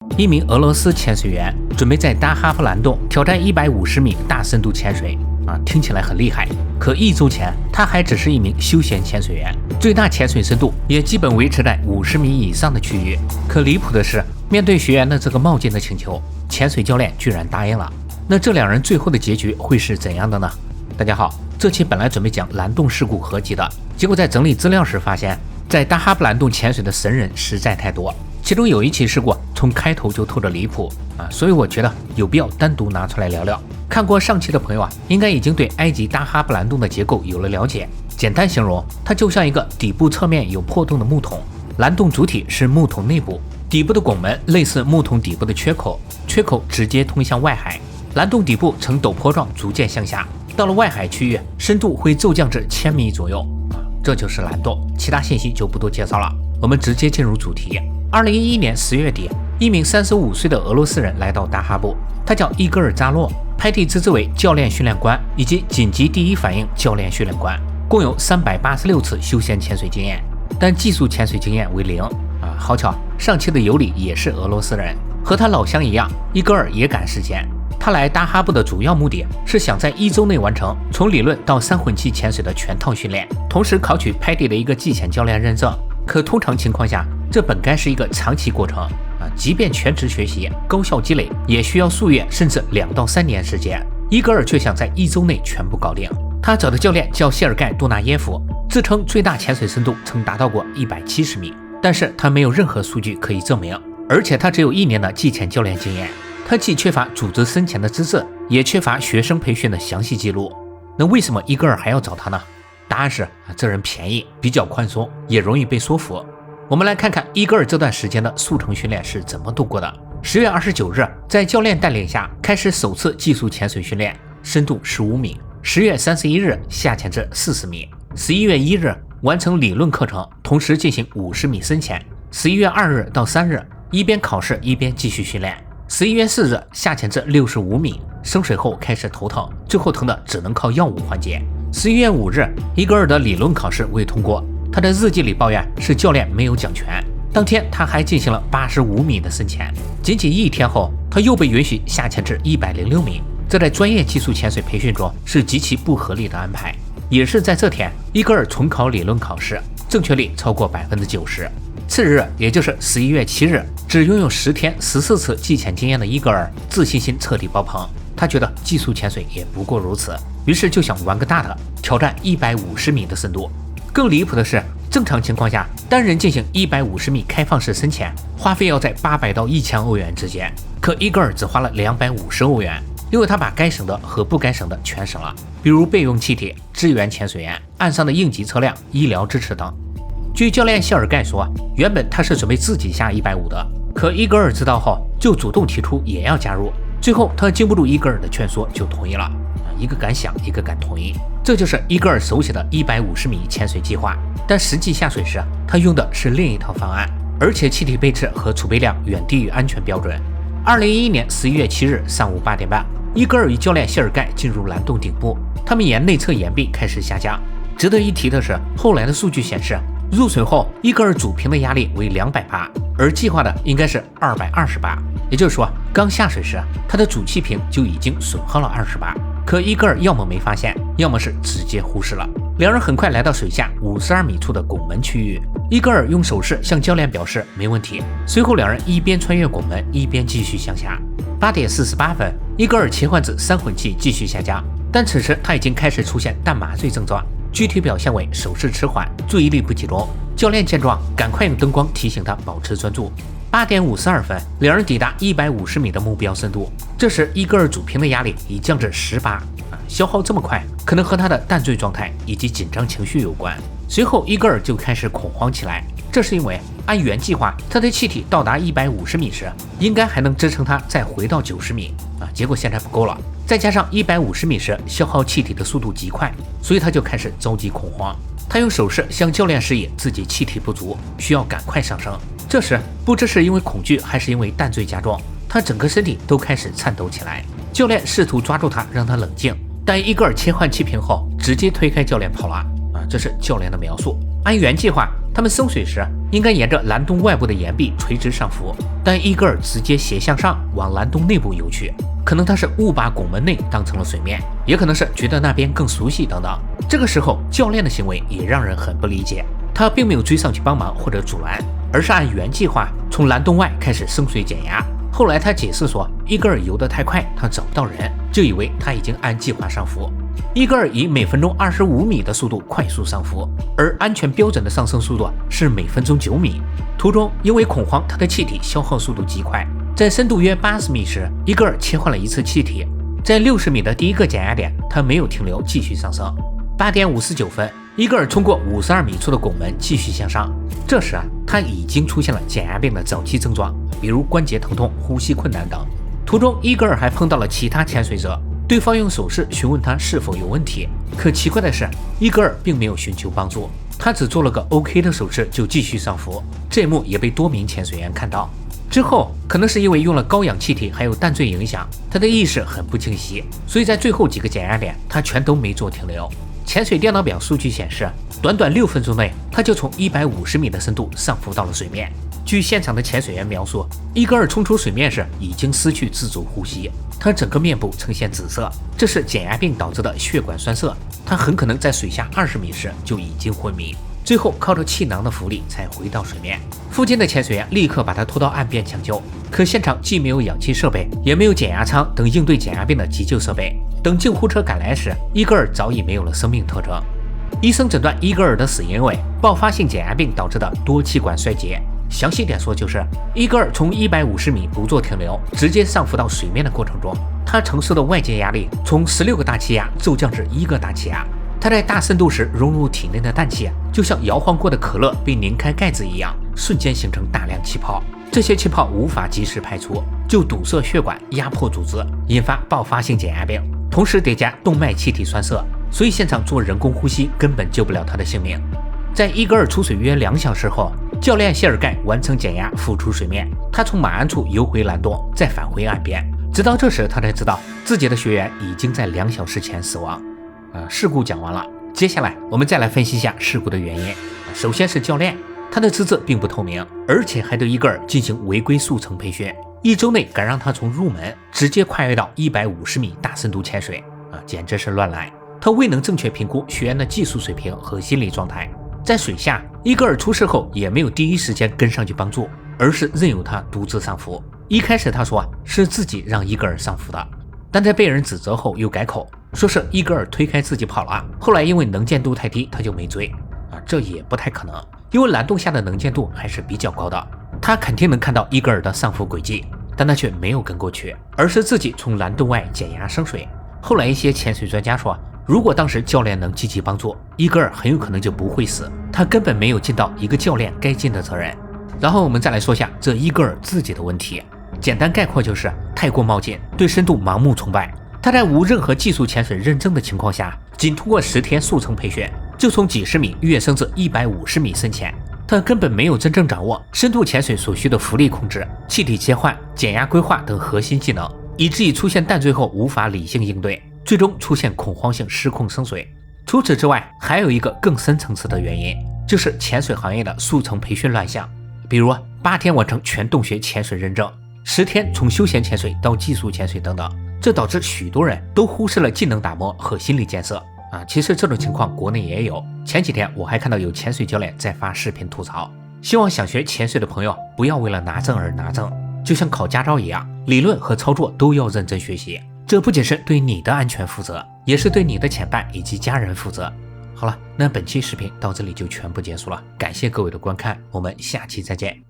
一名俄罗斯潜水员准备在大哈夫蓝洞挑战150米大深度潜水听起来很厉害。可1周前，他还只是一名休闲潜水员，最大潜水深度也基本维持在50米以上的区域。可离谱的是，面对学员的这个冒进的请求，潜水教练居然答应了。那这两人最后的结局会是怎样的呢？大家好，这期本来准备讲蓝洞事故合集的，结果在整理资料时发现，在大哈夫蓝洞潜水的神人实在太多，其中有一起事故从开头就透着离谱所以我觉得有必要单独拿出来聊聊。看过上期的朋友应该已经对埃及大哈夫蓝洞的结构有了了解。简单形容，它就像一个底部侧面有破洞的木桶，蓝洞主体是木桶内部，底部的拱门类似木桶底部的缺口，缺口直接通向外海。蓝洞底部呈陡坡状逐渐向下，到了外海区域，深度会骤降至1000米左右这就是蓝洞，其他信息就不多介绍了。我们直接进入主题。2011年10月底，一名35岁的俄罗斯人来到大哈布，他叫伊戈尔扎洛，派蒂之之为教练训练官以及紧急第一反应教练训练官，共有386次休闲潜水经验，但技术潜水经验为0好巧，上期的尤里也是俄罗斯人，和他老乡一样，伊戈尔也赶时间。他来大哈布的主要目的是想在1周内完成从理论到3混气潜水的全套训练，同时考取派蒂的一个技潜教练认证。可通常情况下，这本该是一个长期过程即便全职学习、高效积累，也需要数月甚至2到3年时间。伊戈尔却想在1周内全部搞定。他找的教练叫谢尔盖·杜纳耶夫，自称最大潜水深度曾达到过170米，但是他没有任何数据可以证明，而且他只有1年的技潜教练经验。他既缺乏组织深潜的资质，也缺乏学生培训的详细记录。那为什么伊戈尔还要找他呢？答案是这人便宜，比较宽松，也容易被说服。我们来看看伊戈尔这段时间的速成训练是怎么度过的。10月29日，在教练带领下开始首次技术潜水训练，深度15米。10月31日下潜至40米。11月1日完成理论课程，同时进行50米深潜。11月2日到3日，一边考试一边继续训练。11月4日下潜至65米，升水后开始头疼，最后疼的只能靠药物缓解。11月5日，伊戈尔的理论考试未通过，他的日记里抱怨是教练没有讲全。当天他还进行了85米的深潜，仅仅1天后，他又被允许下潜至106米，这在专业技术潜水培训中是极其不合理的安排。也是在这天，伊戈尔重考理论考试，正确率超过90%。次日，也就是11月7日，只拥有10天14次技潜经验的伊戈尔自信心彻底爆棚，他觉得技术潜水也不过如此，于是就想玩个大的，挑战150米的深度。更离谱的是，正常情况下，单人进行150米开放式深潜，花费要在800到1000欧元之间，可伊戈尔只花了250欧元，因为他把该省的和不该省的全省了，比如备用气体、支援潜水员、岸上的应急车辆、医疗支持等。据教练谢尔盖说，原本他是准备自己下150的，可伊戈尔知道后就主动提出也要加入，最后他经不住伊戈尔的劝说就同意了。一个敢想，一个敢同意，这就是伊戈尔手写的150米潜水计划。但实际下水时，他用的是另一套方案，而且气体配置和储备量远低于安全标准。2011年11月7日上午8点半，伊戈尔与教练谢尔盖进入蓝洞顶部，他们沿内侧岩壁开始下降。值得一提的是，后来的数据显示，入水后伊戈尔主平的压力为200巴，而计划的应该是220巴，也就是说刚下水时他的主气瓶就已经损耗了20巴。可伊戈尔要么没发现，要么是直接忽视了。两人很快来到水下52米处的拱门区域，伊戈尔用手势向教练表示没问题，随后两人一边穿越拱门一边继续向下。8点48分，伊戈尔切换至3混气继续下降，但此时他已经开始出现淡麻醉症状，具体表现为手势迟缓、注意力不集中。教练见状，赶快用灯光提醒他保持专注。8点52分，两人抵达150米的目标深度。这时，伊戈尔主平的压力已降至10巴，消耗这么快，可能和他的淡醉状态以及紧张情绪有关。随后，伊戈尔就开始恐慌起来，这是因为按原计划，他的气体到达150米时，应该还能支撑他再回到90米结果现在不够了，再加上150米时消耗气体的速度极快，所以他就开始着急恐慌。他用手势向教练示意自己气体不足，需要赶快上升。这时，不知是因为恐惧还是因为淡醉加重，他整个身体都开始颤抖起来。教练试图抓住他，让他冷静，但伊戈尔切换气瓶后，直接推开教练跑了这是教练的描述。按原计划，他他们升水时应该沿着蓝洞外部的岩壁垂直上浮，但伊戈尔直接斜向上往蓝洞内部游去。可能他是误把拱门内当成了水面，也可能是觉得那边更熟悉等等。这个时候教练的行为也让人很不理解，他并没有追上去帮忙或者阻拦，而是按原计划从蓝洞外开始升水减压。后来他解释说，伊戈尔游得太快，他找不到人，就以为他已经按计划上浮。伊戈尔以每分钟25米的速度快速上浮，而安全标准的上升速度是每分钟9米。途中因为恐慌，他的气体消耗速度极快，在深度约80米时，伊戈尔切换了一次气体，在60米的第一个减压点，他没有停留，继续上升。8点59分，伊戈尔通过52米处的拱门继续向上。这时他已经出现了减压病的早期症状，比如关节疼痛、呼吸困难等。途中，伊戈尔还碰到了其他潜水者，对方用手势询问他是否有问题。可奇怪的是，伊戈尔并没有寻求帮助，他只做了个 OK 的手势就继续上浮。这一幕也被多名潜水员看到。之后可能是因为用了高氧气体还有淡醉影响，他的意识很不清晰，所以在最后几个减压点他全都没做停留。潜水电脑表数据显示，短短6分钟内他就从150米的深度上浮到了水面。据现场的潜水员描述，伊戈尔冲出水面时已经失去自主呼吸，他整个面部呈现紫色，这是减压病导致的血管栓塞，他很可能在水下20米时就已经昏迷，最后靠着气囊的浮力才回到水面。附近的潜水员立刻把他拖到岸边抢救，可现场既没有氧气设备，也没有减压舱等应对减压病的急救设备。等救护车赶来时，伊戈尔早已没有了生命特征。医生诊断伊戈尔的死因为爆发性减压病导致的多气管衰竭。详细点说，就是伊戈尔从150米不做停留，直接上浮到水面的过程中，他承受的外界压力从16个大气压骤降至1个大气压。他在大深度时融入体内的氮气，就像摇晃过的可乐被拧开盖子一样，瞬间形成大量气泡。这些气泡无法及时排出，就堵塞血管，压迫组织，引发爆发性减压病。同时叠加动脉气体栓塞，所以现场做人工呼吸根本救不了他的性命。在伊戈尔出水约2小时后，教练谢尔盖完成减压浮出水面，他从马鞍处游回蓝洞，再返回岸边。直到这时，他才知道自己的学员已经在2小时前死亡。事故讲完了，接下来我们再来分析一下事故的原因。首先是教练，他的资质并不透明，而且还对伊戈尔进行违规速成培训，1周内敢让他从入门直接跨越到150米大深度潜水，简直是乱来。他未能正确评估学员的技术水平和心理状态。在水下，伊戈尔出事后也没有第一时间跟上去帮助，而是任由他独自上浮。一开始他说是自己让伊戈尔上浮的，但在被人指责后又改口，说是伊戈尔推开自己跑了，后来因为能见度太低他就没追。这也不太可能，因为蓝洞下的能见度还是比较高的，他肯定能看到伊戈尔的上浮轨迹，但他却没有跟过去，而是自己从蓝洞外减压升水。后来一些潜水专家说，如果当时教练能积极帮助，伊戈尔很有可能就不会死，他根本没有尽到一个教练该尽的责任。然后我们再来说下这伊戈尔自己的问题，简单概括就是太过冒进，对深度盲目崇拜。他在无任何技术潜水认证的情况下，仅通过10天速成培训，就从几十米跃升至150米深潜。他根本没有真正掌握深度潜水所需的浮力控制、气体切换、减压规划等核心技能，以至于出现淡醉后无法理性应对，最终出现恐慌性失控升水。除此之外，还有一个更深层次的原因，就是潜水行业的速成培训乱象。比如8天完成全洞穴潜水认证，10天从休闲潜水到技术潜水等等，这导致许多人都忽视了技能打磨和心理建设。其实这种情况国内也有，前几天我还看到有潜水教练在发视频吐槽，希望想学潜水的朋友不要为了拿证而拿证，就像考驾照一样，理论和操作都要认真学习，这不仅是对你的安全负责，也是对你的潜伴以及家人负责。好了，那本期视频到这里就全部结束了，感谢各位的观看，我们下期再见。